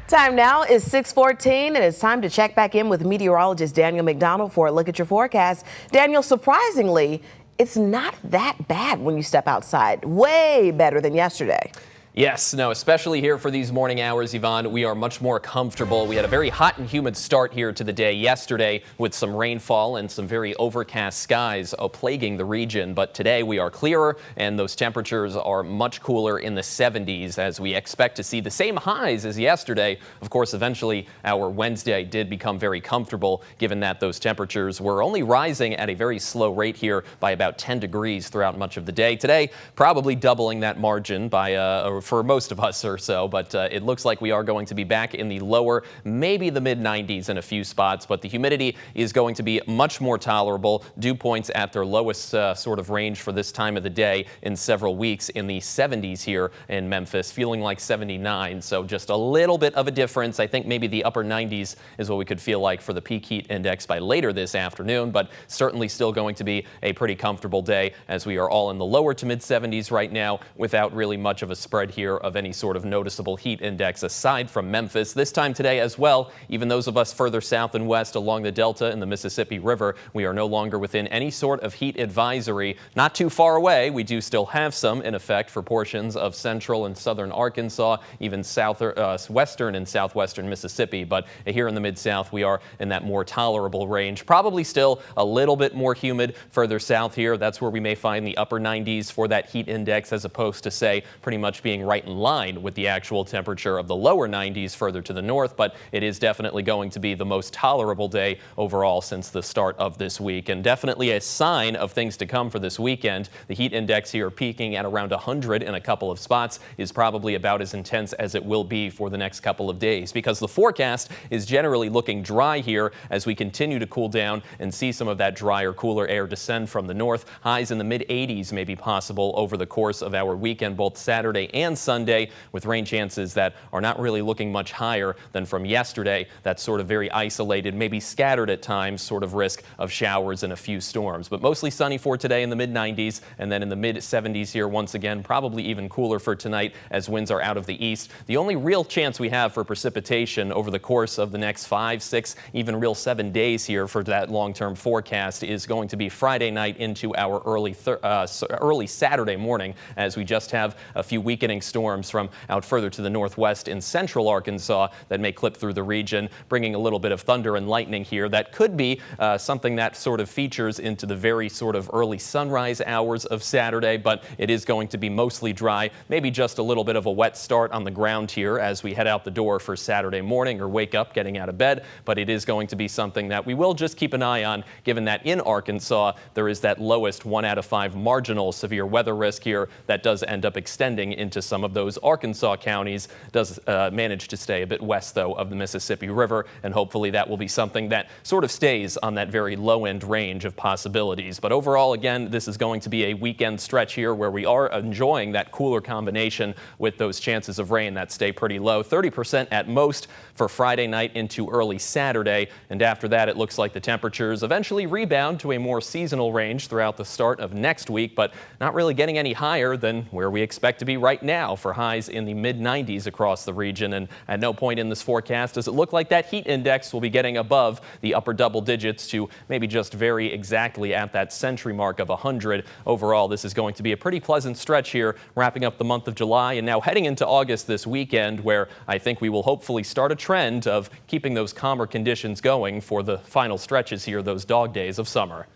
Time now is 6:14, and it's time to check back in with meteorologist Daniel McDonald for a look at your forecast. Daniel, surprisingly, it's not that bad when you step outside. Way better than yesterday. Yes, no, especially here for these morning hours, Yvonne, we are much more comfortable. We had a very hot and humid start here to the day yesterday with some rainfall and some very overcast skies plaguing the region. But today we are clearer and those temperatures are much cooler in the 70s as we expect to see the same highs as yesterday. Of course, eventually our Wednesday did become very comfortable given that those temperatures were only rising at a very slow rate here by about 10 degrees throughout much of the day. Today, probably doubling that margin by for most of us or so, but it looks like we are going to be back in the lower, maybe the mid-90s in a few spots, but the humidity is going to be much more tolerable. Dew points at their lowest sort of range for this time of the day in several weeks in the 70s here in Memphis, feeling like 79, so just a little bit of a difference. I think maybe the upper 90s is what we could feel like for the peak heat index by later this afternoon, but certainly still going to be a pretty comfortable day as we are all in the lower to mid 70s right now without really much of a spread here of any sort of noticeable heat index aside from Memphis. This time today as well, even those of us further south and west along the Delta and the Mississippi River, we are no longer within any sort of heat advisory. Not too far away, we do still have some in effect for portions of central and southern Arkansas, even western and southwestern Mississippi, but here in the Mid-South we are in that more tolerable range. Probably still a little bit more humid further south here. That's where we may find the upper 90s for that heat index as opposed to, say, pretty much being right in line with the actual temperature of the lower 90s further to the north, but it is definitely going to be the most tolerable day overall since the start of this week, and definitely a sign of things to come for this weekend. The heat index here peaking at around 100 in a couple of spots is probably about as intense as it will be for the next couple of days because the forecast is generally looking dry here as we continue to cool down and see some of that drier, cooler air descend from the north. Highs in the mid 80s may be possible over the course of our weekend, both Saturday and Sunday, with rain chances that are not really looking much higher than from yesterday. That sort of very isolated, maybe scattered at times, sort of risk of showers and a few storms. But mostly sunny for today in the mid 90s, and then in the mid 70s here once again, probably even cooler for tonight as winds are out of the east. The only real chance we have for precipitation over the course of the next 5, 6, even real 7 days here for that long-term forecast is going to be Friday night into our early Saturday morning, as we just have a few weakening storms from out further to the northwest in central Arkansas that may clip through the region, bringing a little bit of thunder and lightning here. That could be something that sort of features into the very sort of early sunrise hours of Saturday, but it is going to be mostly dry, maybe just a little bit of a wet start on the ground here as we head out the door for Saturday morning or wake up getting out of bed, but it is going to be something that we will just keep an eye on, given that in Arkansas there is that lowest 1 out of 5 marginal severe weather risk here that does end up extending into some of those Arkansas counties. Does manage to stay a bit west, though, of the Mississippi River, and hopefully that will be something that sort of stays on that very low-end range of possibilities. But overall, again, this is going to be a weekend stretch here where we are enjoying that cooler combination with those chances of rain that stay pretty low, 30% at most for Friday night into early Saturday, and after that it looks like the temperatures eventually rebound to a more seasonal range throughout the start of next week, but not really getting any higher than where we expect to be right now for highs in the mid-90s across the region. And at no point in this forecast does it look like that heat index will be getting above the upper double digits to maybe just very exactly at that century mark of 100. Overall, this is going to be a pretty pleasant stretch here, wrapping up the month of July and now heading into August this weekend, where I think we will hopefully start a trend of keeping those calmer conditions going for the final stretches here, those dog days of summer.